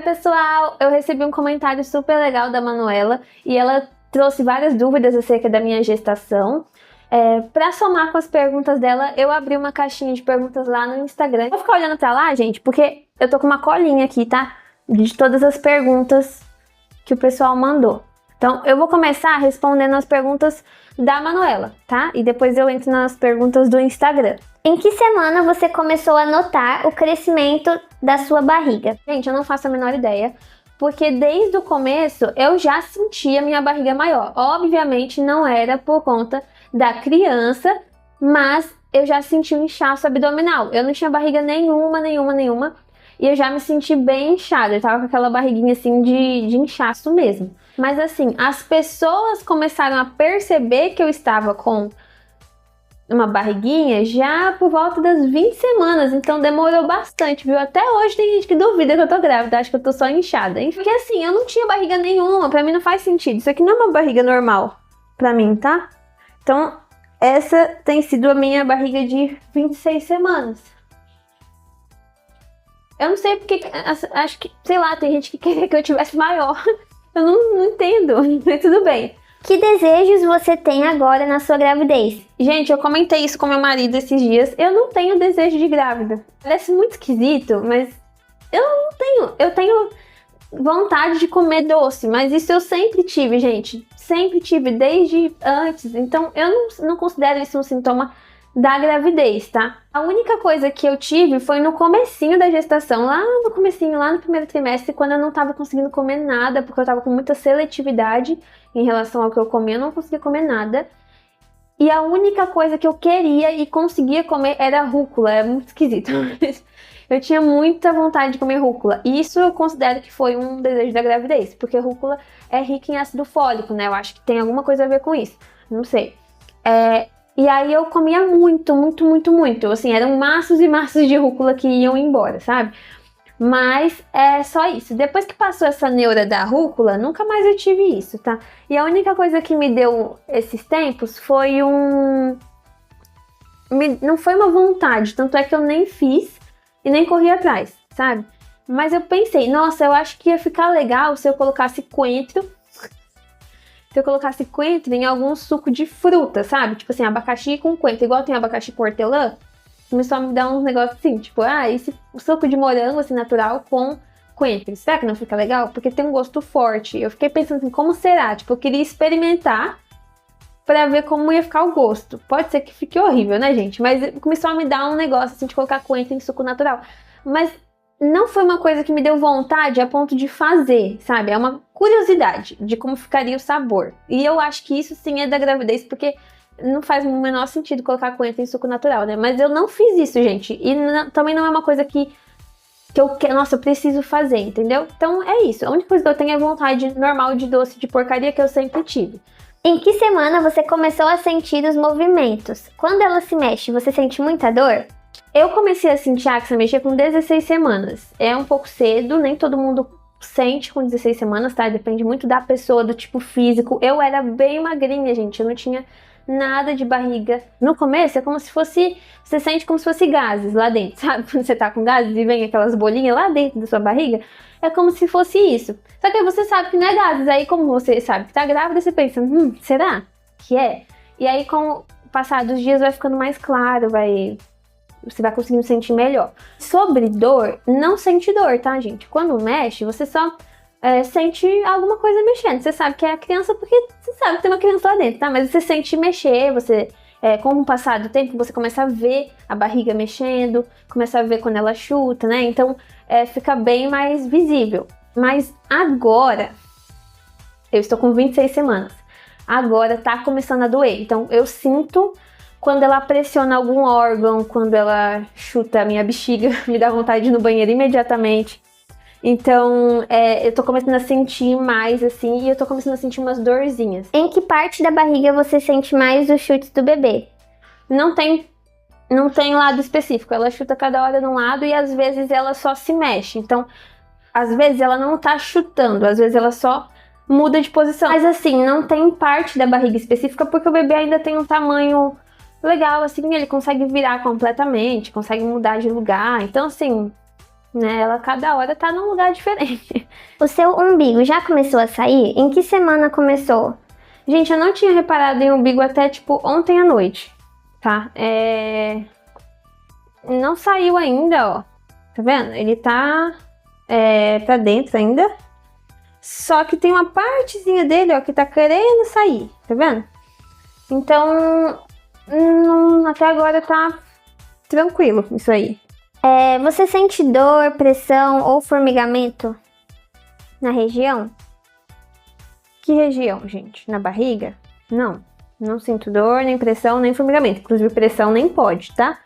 Pessoal, eu recebi um comentário super legal da Manuela e ela trouxe várias dúvidas acerca da minha gestação. Pra somar com as perguntas dela, eu abri uma caixinha de perguntas lá no Instagram. Vou ficar olhando pra lá, gente, porque eu tô com uma colinha aqui, tá? De todas as perguntas que o pessoal mandou. Então, eu vou começar respondendo as perguntas da Manuela, tá? E depois eu entro nas perguntas do Instagram. Em que semana você começou a notar o crescimento da sua barriga? Gente, eu não faço a menor ideia, porque desde o começo eu já sentia minha barriga maior. Obviamente não era por conta da criança, mas eu já senti um inchaço abdominal. Eu não tinha barriga nenhuma, e eu já me senti bem inchada. Eu tava com aquela barriguinha assim de inchaço mesmo. Mas assim, as pessoas começaram a perceber que eu estava com uma barriguinha já por volta das 20 semanas, então demorou bastante, viu? Até hoje tem gente que duvida que eu tô grávida, acha que eu tô só inchada. Porque assim, eu não tinha barriga nenhuma, pra mim não faz sentido. Isso aqui não é uma barriga normal pra mim, tá? Então, essa tem sido a minha barriga de 26 semanas. Eu não sei porque, acho que, sei lá, tem gente que queria que eu tivesse maior. Eu não entendo, mas tudo bem. Que desejos você tem agora na sua gravidez? Gente, eu comentei isso com meu marido esses dias. Eu não tenho desejo de grávida. Parece muito esquisito, mas eu não tenho. Eu tenho vontade de comer doce, mas isso eu sempre tive, gente. Sempre tive, desde antes. Então, eu não considero isso um sintoma da gravidez, tá? A única coisa que eu tive foi no comecinho da gestação, lá no primeiro trimestre, quando eu não tava conseguindo comer nada, porque eu tava com muita seletividade em relação ao que eu comia, eu não conseguia comer nada. E a única coisa que eu queria e conseguia comer era rúcula, é muito esquisito. Eu tinha muita vontade de comer rúcula. E isso eu considero que foi um desejo da gravidez, porque rúcula é rica em ácido fólico, né? Eu acho que tem alguma coisa a ver com isso, não sei. E aí eu comia muito. Assim, eram maços e maços de rúcula que iam embora, sabe? Mas é só isso. Depois que passou essa neura da rúcula, nunca mais eu tive isso, tá? E a única coisa que me deu esses tempos foi não foi uma vontade, tanto é que eu nem fiz e nem corri atrás, sabe? Mas eu pensei, nossa, eu acho que ia ficar legal se eu colocasse coentro. Se eu colocasse coentro em algum suco de fruta, sabe? Tipo assim, abacaxi com coentro, igual tem abacaxi com hortelã. Começou a me dar uns negócios assim, tipo, esse suco de morango, assim, natural com coentro. Será que não fica legal? Porque tem um gosto forte. Eu fiquei pensando assim, como será? Tipo, eu queria experimentar pra ver como ia ficar o gosto. Pode ser que fique horrível, né, gente? Mas começou a me dar um negócio, assim, de colocar coentro em suco natural. Mas não foi uma coisa que me deu vontade a ponto de fazer, sabe? É uma curiosidade de como ficaria o sabor. E eu acho que isso sim é da gravidez, porque não faz o menor sentido colocar coentro em suco natural, né? Mas eu não fiz isso, gente. E também não é uma coisa que eu quero, nossa, eu preciso fazer, entendeu? Então é isso. A única coisa que eu tenho é vontade normal de doce de porcaria que eu sempre tive. Em que semana você começou a sentir os movimentos? Quando ela se mexe, você sente muita dor? Eu comecei a sentir a Axa mexer com 16 semanas. É um pouco cedo, nem todo mundo sente com 16 semanas, tá? Depende muito da pessoa, do tipo físico. Eu era bem magrinha, gente. Eu não tinha nada de barriga. No começo é como se fosse, você sente como se fosse gases lá dentro, sabe? Quando você tá com gases e vem aquelas bolinhas lá dentro da sua barriga, é como se fosse isso. Só que aí você sabe que não é gases. Aí como você sabe que tá grávida, você pensa, será que é? E aí com o passar dos dias vai ficando mais claro, você vai conseguindo sentir melhor. Sobre dor, não sente dor, tá, gente? Quando mexe, você só sente alguma coisa mexendo. Você sabe que é a criança porque você sabe que tem uma criança lá dentro, tá? Mas você sente mexer, com o passar do tempo, você começa a ver a barriga mexendo, começa a ver quando ela chuta, né? Então, fica bem mais visível. Mas agora, eu estou com 26 semanas. Agora tá começando a doer. Então, eu sinto quando ela pressiona algum órgão, quando ela chuta a minha bexiga, me dá vontade de ir no banheiro imediatamente. Então, eu tô começando a sentir mais, assim, e eu tô começando a sentir umas dorzinhas. Em que parte da barriga você sente mais os chutes do bebê? Não tem lado específico. Ela chuta cada hora num lado e às vezes ela só se mexe. Então, às vezes ela não tá chutando, às vezes ela só muda de posição. Mas assim, não tem parte da barriga específica porque o bebê ainda tem um tamanho legal, assim, ele consegue virar completamente, consegue mudar de lugar. Então, assim, né? Ela cada hora tá num lugar diferente. O seu umbigo já começou a sair? Em que semana começou? Gente, eu não tinha reparado em umbigo até, tipo, ontem à noite, tá? Não saiu ainda, ó. Tá vendo? Ele tá pra dentro ainda. Só que tem uma partezinha dele, ó, que tá querendo sair, tá vendo? Então, até agora tá tranquilo isso aí. Você sente dor, pressão ou formigamento na região? Que região, gente? Na barriga? Não sinto dor, nem pressão, nem formigamento. Inclusive, pressão nem pode, tá?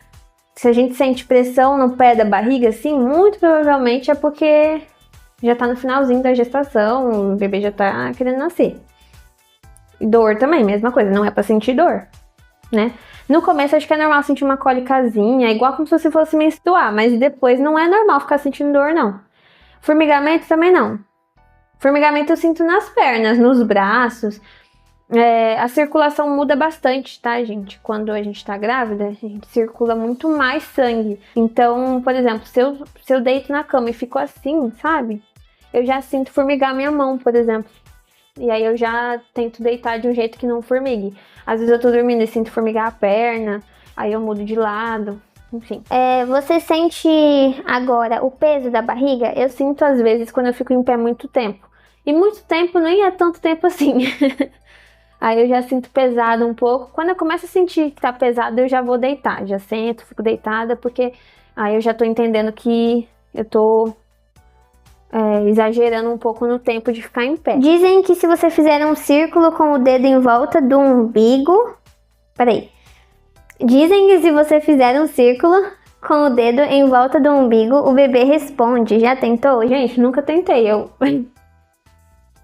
Se a gente sente pressão no pé da barriga, assim, muito provavelmente é porque já tá no finalzinho da gestação, o bebê já tá querendo nascer. Dor também, mesma coisa, não é pra sentir dor, né? No começo acho que é normal sentir uma cólicazinha, igual como se você fosse menstruar, mas depois não é normal ficar sentindo dor, não. Formigamento também não. Formigamento eu sinto nas pernas, nos braços. A circulação muda bastante, tá, gente? Quando a gente tá grávida, a gente circula muito mais sangue. Então, por exemplo, se eu deito na cama e fico assim, sabe? Eu já sinto formigar minha mão, por exemplo. E aí eu já tento deitar de um jeito que não formigue. Às vezes eu tô dormindo e sinto formigar a perna, aí eu mudo de lado, enfim. Você sente agora o peso da barriga? Eu sinto às vezes quando eu fico em pé muito tempo. E muito tempo nem é tanto tempo assim. Aí eu já sinto pesado um pouco. Quando eu começo a sentir que tá pesado, eu já vou deitar. Já sento, fico deitada, porque aí eu já tô entendendo que eu tô exagerando um pouco no tempo de ficar em pé. Dizem que se você fizer um círculo com o dedo em volta do umbigo... Dizem que se você fizer um círculo com o dedo em volta do umbigo, o bebê responde. Já tentou? Gente, nunca tentei.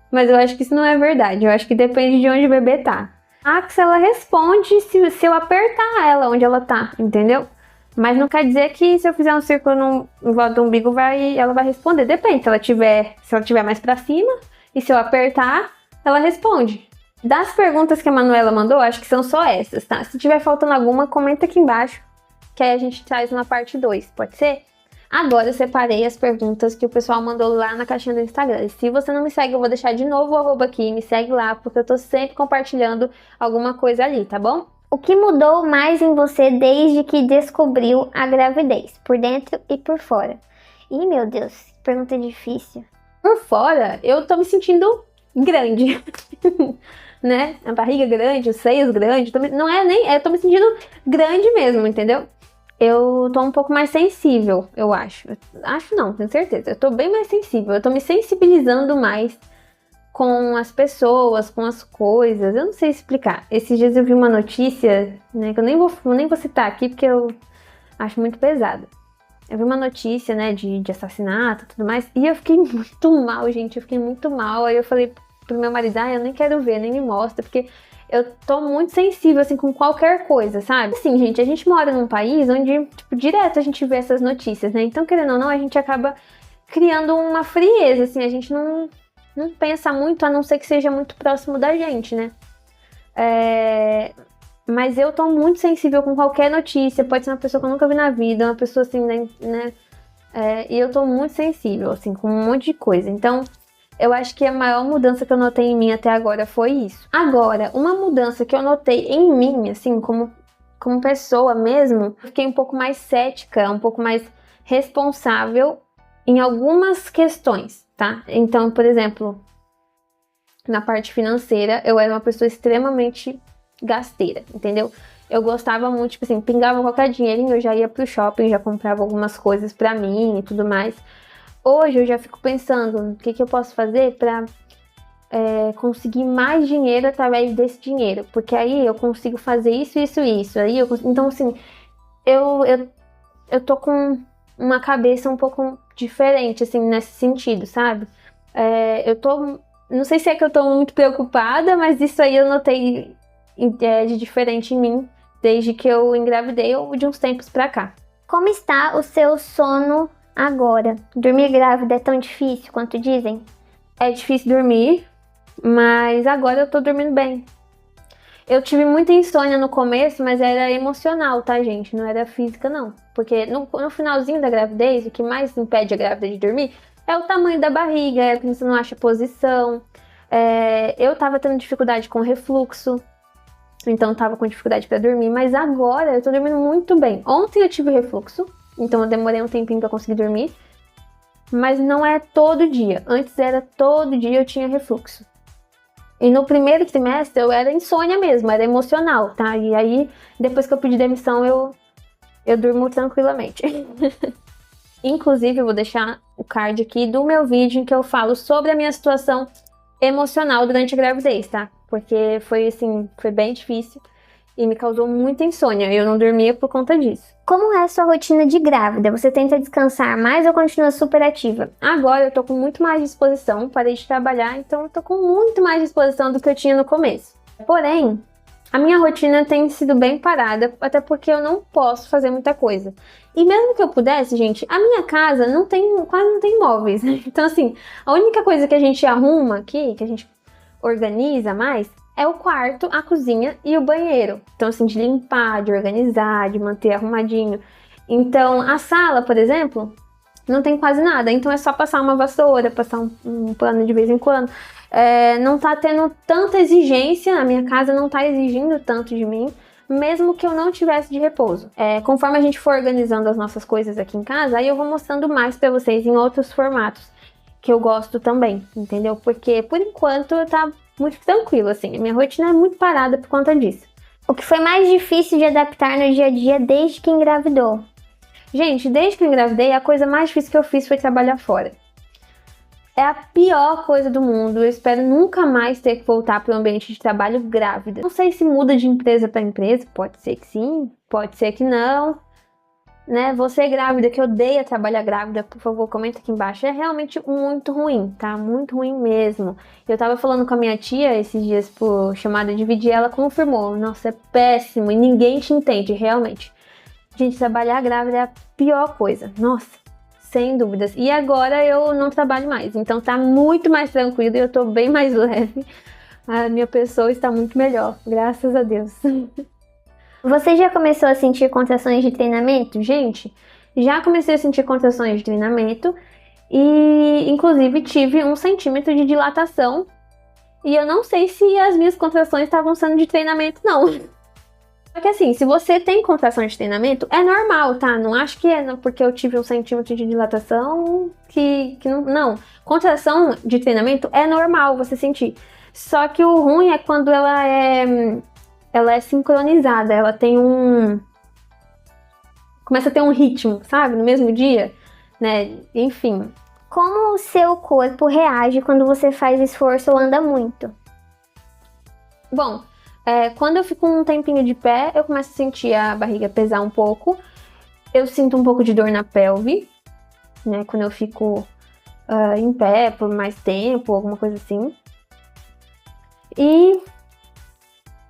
Mas eu acho que isso não é verdade. Eu acho que depende de onde o bebê tá. A Axel, ela responde se eu apertar ela onde ela tá, entendeu? Mas não quer dizer que se eu fizer um círculo em volta do umbigo, ela vai responder. Depende, se ela tiver mais pra cima e se eu apertar, ela responde. Das perguntas que a Manuela mandou, acho que são só essas, tá? Se tiver faltando alguma, comenta aqui embaixo, que aí a gente traz uma parte 2, pode ser? Agora eu separei as perguntas que o pessoal mandou lá na caixinha do Instagram. E se você não me segue, eu vou deixar de novo o arroba aqui, me segue lá, porque eu tô sempre compartilhando alguma coisa ali, tá bom? O que mudou mais em você desde que descobriu a gravidez? Por dentro e por fora. Ih, meu Deus, que pergunta difícil. Por fora, eu tô me sentindo grande, né? A barriga grande, os seios grandes. Eu tô me sentindo grande mesmo, entendeu? Eu tô um pouco mais sensível, eu acho. Acho não, tenho certeza. Eu tô bem mais sensível. Eu tô me sensibilizando mais com as pessoas, com as coisas. Eu não sei explicar. Esses dias eu vi uma notícia, né, que eu nem vou citar aqui porque eu acho muito pesada. Eu vi uma notícia, né, de assassinato e tudo mais, e eu fiquei muito mal, gente. Eu fiquei muito mal. Aí eu falei pro meu marido, eu nem quero ver, nem me mostra, porque eu tô muito sensível, assim, com qualquer coisa, sabe? Assim, gente, a gente mora num país onde, tipo, direto a gente vê essas notícias, né? Então, querendo ou não, a gente acaba criando uma frieza, assim, a gente não pensa muito, a não ser que seja muito próximo da gente, né? Mas eu tô muito sensível com qualquer notícia, pode ser uma pessoa que eu nunca vi na vida, uma pessoa assim, né? E eu tô muito sensível, assim, com um monte de coisa. Então, eu acho que a maior mudança que eu notei em mim até agora foi isso. Agora, uma mudança que eu notei em mim, assim, como pessoa mesmo, eu fiquei um pouco mais cética, um pouco mais responsável em algumas questões, tá? Então, por exemplo, na parte financeira, eu era uma pessoa extremamente gasteira, entendeu? Eu gostava muito, tipo assim, pingava qualquer dinheirinho, eu já ia pro shopping, já comprava algumas coisas pra mim e tudo mais. Hoje eu já fico pensando o que eu posso fazer pra conseguir mais dinheiro através desse dinheiro, porque aí eu consigo fazer isso. Então, assim, eu tô com uma cabeça um pouco diferente, assim, nesse sentido, sabe? Não sei se é que eu tô muito preocupada, mas isso aí eu notei de diferente em mim desde que eu engravidei ou de uns tempos pra cá. Como está o seu sono agora? Dormir grávida é tão difícil quanto dizem? É difícil dormir, mas agora eu tô dormindo bem. Eu tive muita insônia no começo, mas era emocional, tá, gente? Não era física, não. Porque no finalzinho da gravidez, o que mais impede a grávida de dormir é o tamanho da barriga, é que você não acha posição. Eu tava tendo dificuldade com refluxo, então tava com dificuldade pra dormir, mas agora eu tô dormindo muito bem. Ontem eu tive refluxo, então eu demorei um tempinho pra conseguir dormir, mas não é todo dia. Antes era todo dia eu tinha refluxo. E no primeiro trimestre eu era insônia mesmo, era emocional, tá? E aí, depois que eu pedi demissão, eu durmo tranquilamente. Inclusive, eu vou deixar o card aqui do meu vídeo em que eu falo sobre a minha situação emocional durante a gravidez, tá? Porque foi bem difícil e me causou muita insônia. Eu não dormia por conta disso. Como é a sua rotina de grávida? Você tenta descansar mais ou continua super ativa? Agora eu tô com muito mais disposição, parei de trabalhar, então eu tô com muito mais disposição do que eu tinha no começo. Porém, a minha rotina tem sido bem parada, até porque eu não posso fazer muita coisa. E mesmo que eu pudesse, gente, a minha casa quase não tem móveis. Então, assim, a única coisa que a gente arruma aqui, que a gente organiza mais, é o quarto, a cozinha e o banheiro. Então, assim, de limpar, de organizar, de manter arrumadinho. Então, a sala, por exemplo, não tem quase nada. Então, é só passar uma vassoura, passar um pano de vez em quando. Não tá tendo tanta exigência, a minha casa não tá exigindo tanto de mim, mesmo que eu não tivesse de repouso. Conforme a gente for organizando as nossas coisas aqui em casa, aí eu vou mostrando mais pra vocês em outros formatos, que eu gosto também, entendeu? Porque, por enquanto, tá muito tranquilo, assim. A minha rotina é muito parada por conta disso. O que foi mais difícil de adaptar no dia a dia desde que engravidou? Gente, desde que eu engravidei, a coisa mais difícil que eu fiz foi trabalhar fora. É a pior coisa do mundo. Eu espero nunca mais ter que voltar para o ambiente de trabalho grávida. Não sei se muda de empresa para empresa, pode ser que sim, pode ser que não. Né? Você grávida que odeia trabalhar grávida, por favor, comenta aqui embaixo. É realmente muito ruim, tá? Muito ruim mesmo. Eu tava falando com a minha tia esses dias por chamada de vídeo e ela confirmou. Nossa, é péssimo e ninguém te entende, realmente. Gente, trabalhar grávida é a pior coisa. Nossa, sem dúvidas. E agora eu não trabalho mais, então tá muito mais tranquilo e eu tô bem mais leve. A minha pessoa está muito melhor, graças a Deus. Você já começou a sentir contrações de treinamento? Gente, já comecei a sentir contrações de treinamento e, inclusive, tive 1 centímetro de dilatação. E eu não sei se as minhas contrações estavam sendo de treinamento, não. Porque assim, se você tem contração de treinamento, é normal, tá? Não acho que é porque eu tive 1 centímetro de dilatação que não... Não, contração de treinamento é normal você sentir. Só que o ruim é quando ela é sincronizada, ela tem começa a ter um ritmo, sabe? No mesmo dia, né? Enfim. Como o seu corpo reage quando você faz esforço ou anda muito? Bom, quando eu fico um tempinho de pé, eu começo a sentir a barriga pesar um pouco. Eu sinto um pouco de dor na pelve, né? Quando eu fico em pé por mais tempo, alguma coisa assim. E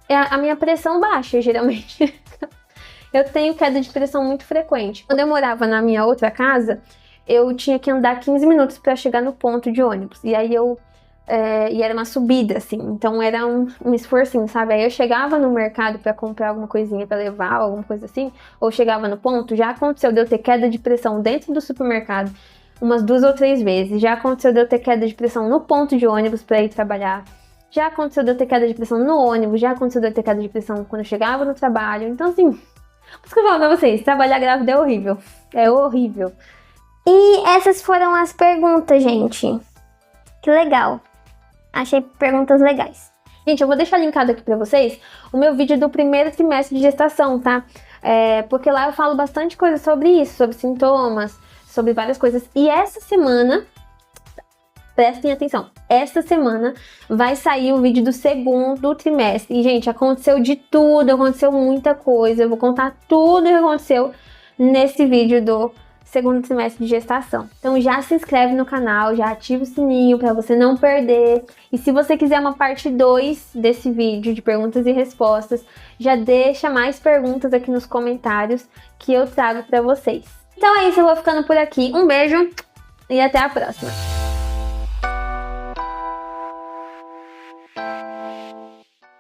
a minha pressão baixa, geralmente. Eu tenho queda de pressão muito frequente. Quando eu morava na minha outra casa, eu tinha que andar 15 minutos para chegar no ponto de ônibus. E aí e era uma subida, assim, então era um esforcinho, sabe? Aí eu chegava no mercado para comprar alguma coisinha para levar, alguma coisa assim, ou chegava no ponto, já aconteceu de eu ter queda de pressão dentro do supermercado umas 2 ou 3 vezes, já aconteceu de eu ter queda de pressão no ponto de ônibus para ir trabalhar, já aconteceu de eu ter queda de pressão no ônibus, já aconteceu de eu ter queda de pressão quando eu chegava no trabalho, então assim, por isso que eu falo pra vocês, trabalhar grávida é horrível, é horrível. E essas foram as perguntas, gente. Que legal. Achei perguntas legais. Gente, eu vou deixar linkado aqui pra vocês o meu vídeo do primeiro trimestre de gestação, tá? Porque lá eu falo bastante coisa sobre isso, sobre sintomas, sobre várias coisas. E essa semana, prestem atenção, essa semana vai sair o vídeo do segundo trimestre. E, gente, aconteceu de tudo, aconteceu muita coisa. Eu vou contar tudo o que aconteceu nesse vídeo do segundo trimestre de gestação. Então já se inscreve no canal, já ativa o sininho para você não perder. E se você quiser uma parte 2 desse vídeo de perguntas e respostas, já deixa mais perguntas aqui nos comentários que eu trago para vocês. Então é isso, eu vou ficando por aqui. Um beijo e até a próxima!